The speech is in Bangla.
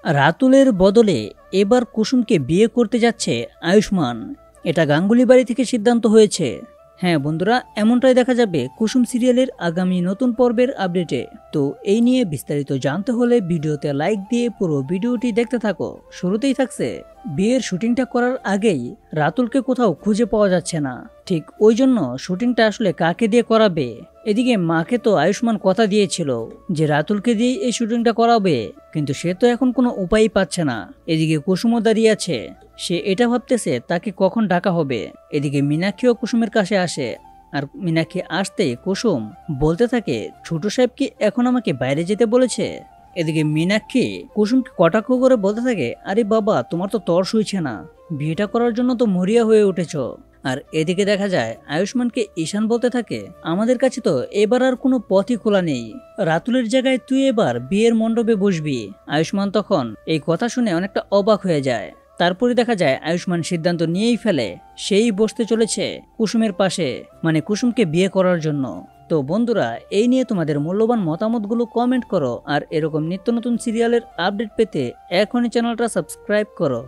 রাতুলের বদলে এবার কুসুমকে বিয়ে করতে যাচ্ছে আয়ুষ্মান। এটা গাঙ্গুলি বাড়ি থেকে সিদ্ধান্ত হয়েছে। হ্যাঁ বন্ধুরা, এমনটাই দেখা যাবে কুসুম সিরিয়ালের আগামী নতুন পর্বের আপডেটে। তো এই নিয়ে বিস্তারিত জানতে হলে ভিডিওতে লাইক দিয়ে পুরো ভিডিওটি দেখতে থাকো। শুরুতেই থাকছে, বিয়ের শুটিংটা করার আগেই রাতুলকে কোথাও খুঁজে পাওয়া যাচ্ছে না। ঠিক ওই জন্য শুটিংটা আসলে কাকে দিয়ে করাবে। এদিকে মাকে তো আয়ুষ্মান কথা দিয়েছিল যে রাতুলকে দিয়ে এই শুটিংটা করাবে, কিন্তু সে তো এখন কোনো উপায়ই পাচ্ছে না। এদিকে কুসুমও দাঁড়িয়ে আছে, সে এটা ভাবতেছে তাকে কখন ডাকা হবে। এদিকে মীনাক্ষীও কুসুমের কাছে আসে, আর মীনাক্ষী আসতেই কুসুম বলতে থাকে ছোট সাহেব কি এখন আমাকে বাইরে যেতে বলেছে। এদিকে মীনাক্ষী কুসুমকে কটাক্ষ করে বলতে থাকে, আরে বাবা, তোমার তো তর সইছে না, বিয়েটা করার জন্য তো মরিয়া হয়ে উঠেছ। আর এদিকে দেখা যায় আয়ুষ্মানকে ঈশান বলতে থাকে, আমাদের কাছে তো এবার আর কোনো পথই খোলা নেই, রাতুলের জায়গায় তুই এবার বিয়ের মণ্ডপে বসবি। আয়ুষ্মান তখন এই কথা শুনে অনেকটা অবাক হয়ে যায়। তারপরে দেখা যায় আয়ুষ্মান সিদ্ধান্ত নিয়েই ফেলে, সেই বসতে চলেছে কুসুমের পাশে, মানে কুসুমকে বিয়ে করার জন্য। তো বন্ধুরা, এই নিয়ে তোমাদের মূল্যবান মতামতগুলো কমেন্ট করো, আর এরকম নিত্য নতুন সিরিয়ালের আপডেট পেতে এখনই চ্যানেলটা সাবস্ক্রাইব করো।